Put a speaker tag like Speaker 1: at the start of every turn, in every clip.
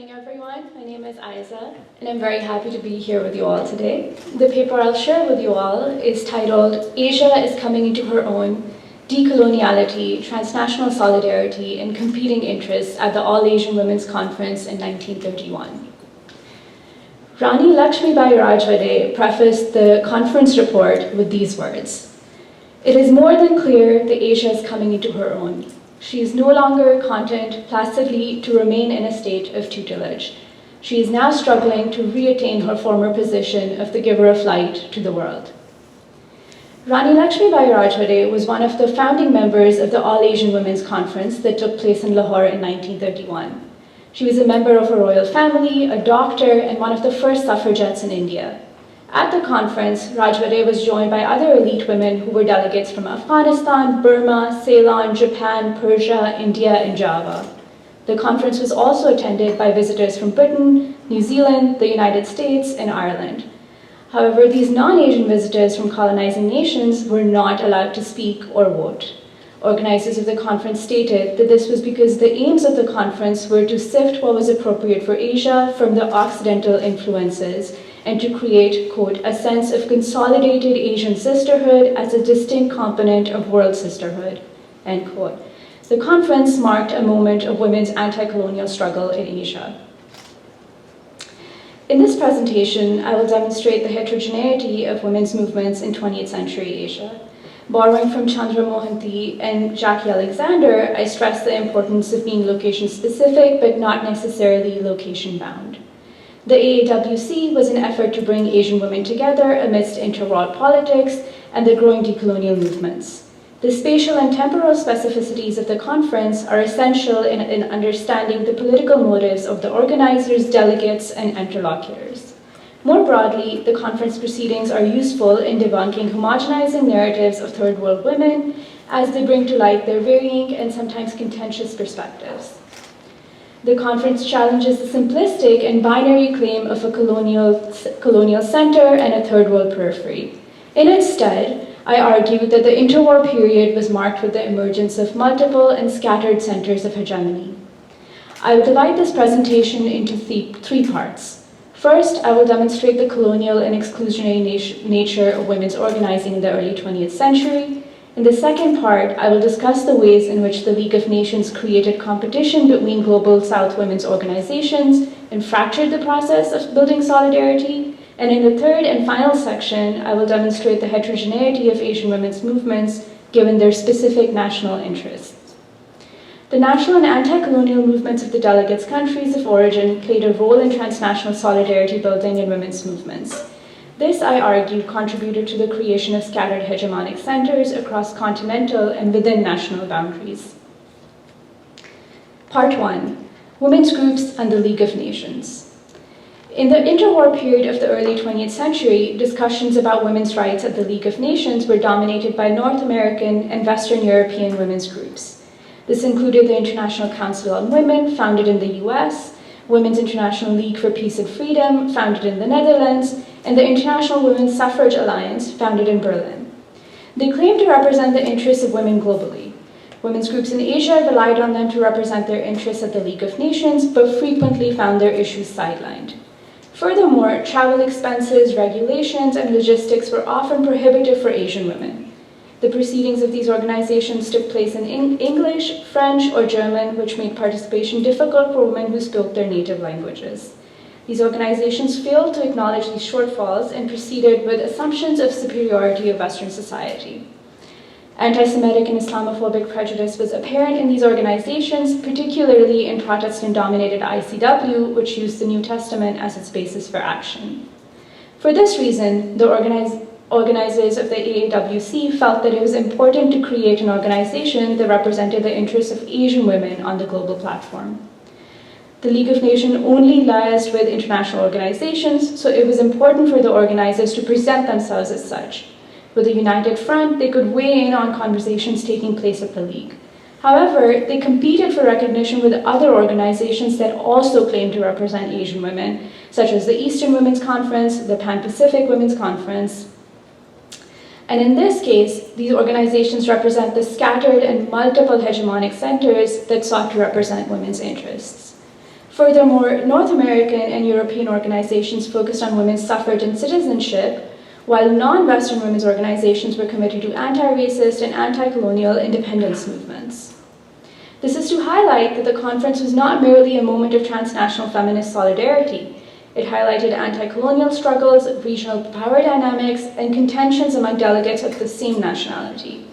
Speaker 1: morning, everyone. My name is Aiza, and I'm very happy to be here with you all today. The paper I'll share with you all is titled, Asia is Coming into Her Own, Decoloniality, Transnational Solidarity, and Competing Interests at the All-Asian Women's Conference in 1931. Rani Lakshmibai Rajwade prefaced the conference report with these words, "It is more than clear that Asia is coming into her own. She is no longer content placidly to remain in a state of tutelage. She is now struggling to reattain her former position of the giver of light to the world." Rani Lakshmibai Rajwade was one of the founding members of the All-Asian Women's Conference that took place in Lahore in 1931. She was a member of a royal family, a doctor, and one of the first suffragettes in India. At the conference, Rajwade was joined by other elite women who were delegates from Afghanistan, Burma, Ceylon, Japan, Persia, India, and Java. The conference was also attended by visitors from Britain, New Zealand, the United States, and Ireland. However, these non-Asian visitors from colonizing nations were not allowed to speak or vote. Organizers of the conference stated that this was because the aims of the conference were to sift what was appropriate for Asia from the Occidental influences and to create, quote, a sense of consolidated Asian sisterhood as a distinct component of world sisterhood, end quote. The conference marked a moment of women's anti-colonial struggle in Asia. In this presentation, I will demonstrate the heterogeneity of women's movements in 20th century Asia. Borrowing from Chandra Mohanty and Jackie Alexander, I stress the importance of being location-specific but not necessarily location-bound. The AAWC was an effort to bring Asian women together amidst interworld politics and the growing decolonial movements. The spatial and temporal specificities of the conference are essential in understanding the political motives of the organizers, delegates, and interlocutors. More broadly, the conference proceedings are useful in debunking homogenizing narratives of third world women as they bring to light their varying and sometimes contentious perspectives. The conference challenges the simplistic and binary claim of a colonial center and a third world periphery. In its stead, I argue that the interwar period was marked with the emergence of multiple and scattered centers of hegemony. I will divide this presentation into three parts. First, I will demonstrate the colonial and exclusionary nature of women's organizing in the early 20th century. In the second part, I will discuss the ways in which the League of Nations created competition between global South women's organizations and fractured the process of building solidarity. And in the third and final section, I will demonstrate the heterogeneity of Asian women's movements given their specific national interests. The national and anti-colonial movements of the delegates' countries of origin played a role in transnational solidarity building in women's movements. This, I argue, contributed to the creation of scattered hegemonic centers across continental and within national boundaries. Part 1, Women's Groups and the League of Nations. In the interwar period of the early 20th century, discussions about women's rights at the League of Nations were dominated by North American and Western European women's groups. This included the International Council on Women, founded in the US, Women's International League for Peace and Freedom, founded in the Netherlands, and the International Women's Suffrage Alliance, founded in Berlin. They claimed to represent the interests of women globally. Women's groups in Asia relied on them to represent their interests at the League of Nations, but frequently found their issues sidelined. Furthermore, travel expenses, regulations, and logistics were often prohibitive for Asian women. The proceedings of these organizations took place in English, French, or German, which made participation difficult for women who spoke their native languages. These organizations failed to acknowledge these shortfalls and proceeded with assumptions of superiority of Western society. Anti-Semitic and Islamophobic prejudice was apparent in these organizations, particularly in Protestant-dominated ICW, which used the New Testament as its basis for action. For this reason, the organizers of the AAWC felt that it was important to create an organization that represented the interests of Asian women on the global platform. The League of Nations only liaised with international organizations, so it was important for the organizers to present themselves as such. With a united front, they could weigh in on conversations taking place at the League. However, they competed for recognition with other organizations that also claimed to represent Asian women, such as the Eastern Women's Conference, the Pan-Pacific Women's Conference. And in this case, these organizations represent the scattered and multiple hegemonic centers that sought to represent women's interests. Furthermore, North American and European organizations focused on women's suffrage and citizenship, while non-Western women's organizations were committed to anti-racist and anti-colonial independence movements. This is to highlight that the conference was not merely a moment of transnational feminist solidarity. It highlighted anti-colonial struggles, regional power dynamics, and contentions among delegates of the same nationality.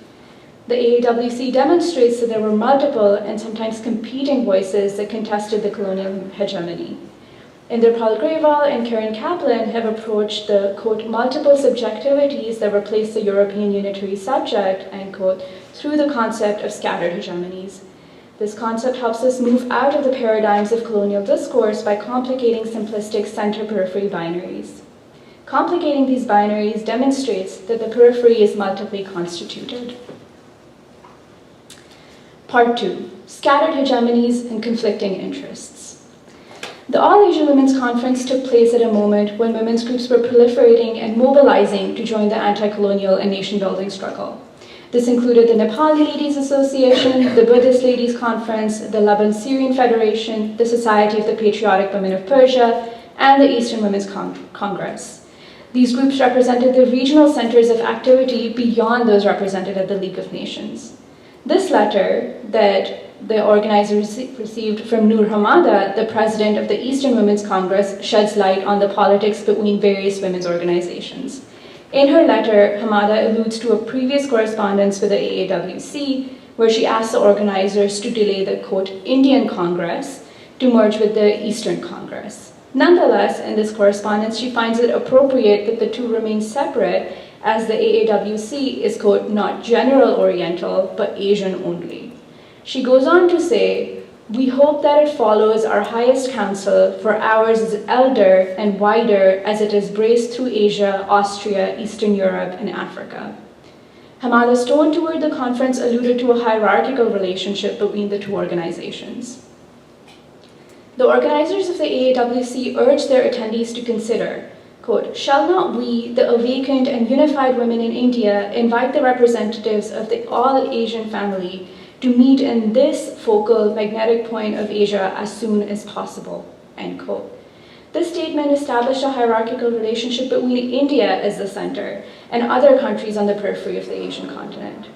Speaker 1: The AAWC demonstrates that there were multiple and sometimes competing voices that contested the colonial hegemony. Inder Paul Grewal and Karen Kaplan have approached the, quote, multiple subjectivities that replace the European unitary subject, end quote, through the concept of scattered hegemonies. This concept helps us move out of the paradigms of colonial discourse by complicating simplistic center-periphery binaries. Complicating these binaries demonstrates that the periphery is multiply constituted. Part 2, scattered hegemonies and conflicting interests. The All Asian Women's Conference took place at a moment when women's groups were proliferating and mobilizing to join the anti-colonial and nation-building struggle. This included the Nepali Ladies Association, the Buddhist Ladies Conference, the Lebanon-Syrian Federation, the Society of the Patriotic Women of Persia, and the Eastern Women's Congress. These groups represented the regional centers of activity beyond those represented at the League of Nations. This letter that the organizers received from Noor Hamada, the president of the Eastern Women's Congress, sheds light on the politics between various women's organizations. In her letter, Hamada alludes to a previous correspondence with the AAWC, where she asked the organizers to delay the, quote, Indian Congress to merge with the Eastern Congress. Nonetheless, in this correspondence, she finds it appropriate that the two remain separate, as the AAWC is, quote, not general Oriental, but Asian only. She goes on to say, we hope that it follows our highest counsel, for ours is elder and wider as it is braced through Asia, Austria, Eastern Europe, and Africa. Hamada's tone toward the conference alluded to a hierarchical relationship between the two organizations. The organizers of the AAWC urged their attendees to consider, quote, shall not we, the awakened and unified women in India, invite the representatives of the all-Asian family to meet in this focal magnetic point of Asia as soon as possible, end quote. This statement established a hierarchical relationship between India as the center and other countries on the periphery of the Asian continent.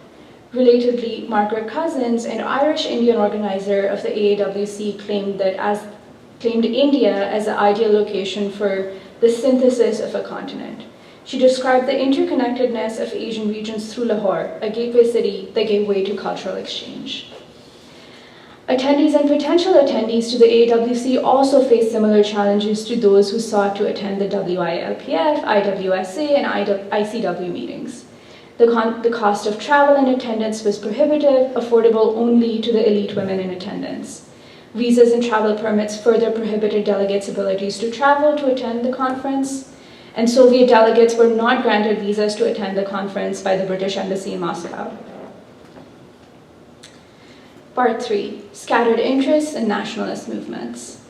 Speaker 1: Relatedly, Margaret Cousins, an Irish-Indian organizer of the AAWC, claimed India as the ideal location for the synthesis of a continent. She described the interconnectedness of Asian regions through Lahore, a gateway city that gave way to cultural exchange. Attendees and potential attendees to the AAWC also faced similar challenges to those who sought to attend the WILPF, IWSA, and ICW meetings. The cost of travel and attendance was prohibitive, affordable only to the elite women in attendance. Visas and travel permits further prohibited delegates' abilities to travel to attend the conference, and Soviet delegates were not granted visas to attend the conference by the British Embassy in Moscow. Part 3, scattered interests and nationalist movements.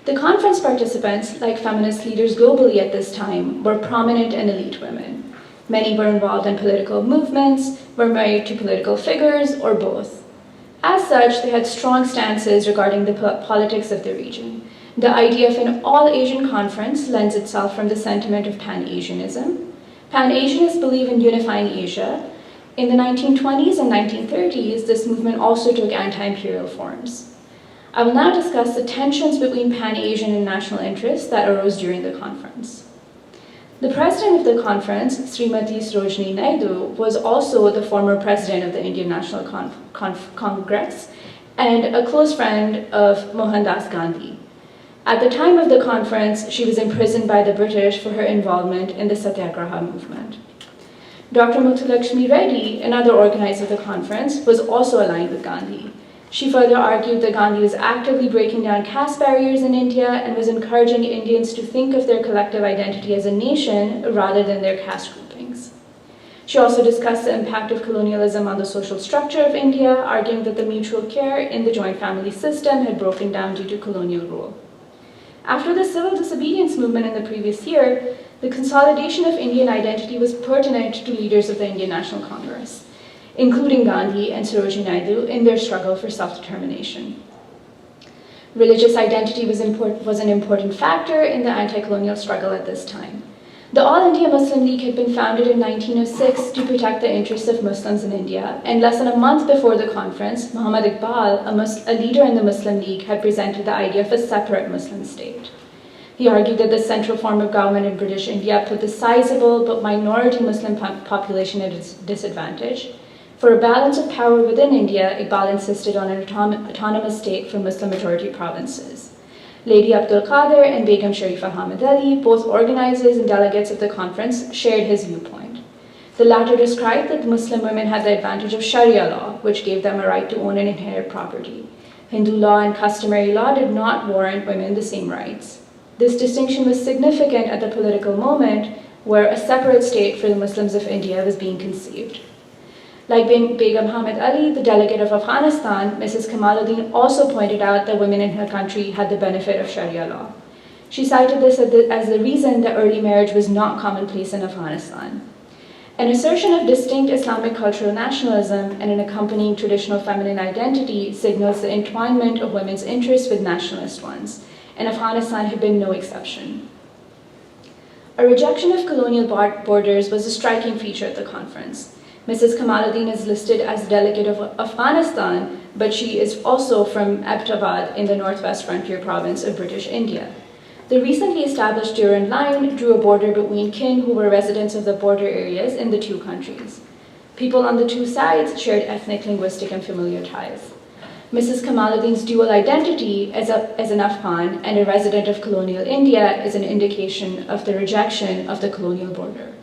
Speaker 1: The conference participants, like feminist leaders globally at this time, were prominent and elite women. Many were involved in political movements, were married to political figures, or both. As such, they had strong stances regarding the politics of the region. The idea of an all-Asian conference lends itself from the sentiment of Pan-Asianism. Pan-Asianists believe in unifying Asia. In the 1920s and 1930s, this movement also took anti-imperial forms. I will now discuss the tensions between Pan-Asian and national interests that arose during the conference. The president of the conference, Srimati Sarojini Naidu, was also the former president of the Indian National Congress and a close friend of Mohandas Gandhi. At the time of the conference, she was imprisoned by the British for her involvement in the Satyagraha movement. Dr. Muthulakshmi Reddy, another organizer of the conference, was also aligned with Gandhi. She further argued that Gandhi was actively breaking down caste barriers in India and was encouraging Indians to think of their collective identity as a nation rather than their caste groupings. She also discussed the impact of colonialism on the social structure of India, arguing that the mutual care in the joint family system had broken down due to colonial rule. After the civil disobedience movement in the previous year, the consolidation of Indian identity was pertinent to leaders of the Indian National Congress, including Gandhi and Sarojini Naidu in their struggle for self-determination. Religious identity was an important factor in the anti-colonial struggle at this time. The All India Muslim League had been founded in 1906 to protect the interests of Muslims in India, and less than a month before the conference, Muhammad Iqbal, a leader in the Muslim League, had presented the idea of a separate Muslim state. He argued that the central form of government in British India put the sizable but minority Muslim population at a disadvantage. For a balance of power within India, Iqbal insisted on an autonomous state for Muslim-majority provinces. Lady Abdul Qadir and Begum Sharifa Hamid Ali, both organizers and delegates of the conference, shared his viewpoint. The latter described that Muslim women had the advantage of Sharia law, which gave them a right to own and inherit property. Hindu law and customary law did not warrant women the same rights. This distinction was significant at the political moment where a separate state for the Muslims of India was being conceived. Like Begum Hamid Ali, the delegate of Afghanistan, Mrs. Kamaluddin also pointed out that women in her country had the benefit of Sharia law. She cited this as the reason that early marriage was not commonplace in Afghanistan. An assertion of distinct Islamic cultural nationalism and an accompanying traditional feminine identity signals the entwinement of women's interests with nationalist ones, and Afghanistan had been no exception. A rejection of colonial borders was a striking feature at the conference. Mrs. Kamaluddin is listed as delegate of Afghanistan, but she is also from Abbottabad in the northwest frontier province of British India. The recently established Durand Line drew a border between kin who were residents of the border areas in the two countries. People on the two sides shared ethnic, linguistic, and familial ties. Mrs. Kamaluddin's dual identity as an Afghan and a resident of colonial India is an indication of the rejection of the colonial border.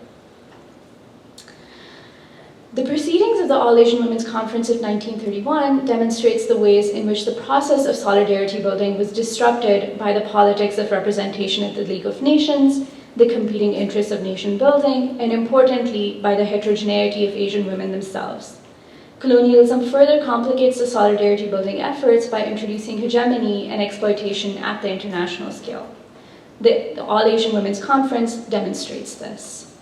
Speaker 1: The proceedings of the All Asian Women's Conference of 1931 demonstrates the ways in which the process of solidarity building was disrupted by the politics of representation at the League of Nations, the competing interests of nation building, and importantly, by the heterogeneity of Asian women themselves. Colonialism further complicates the solidarity building efforts by introducing hegemony and exploitation at the international scale. The All Asian Women's Conference demonstrates this.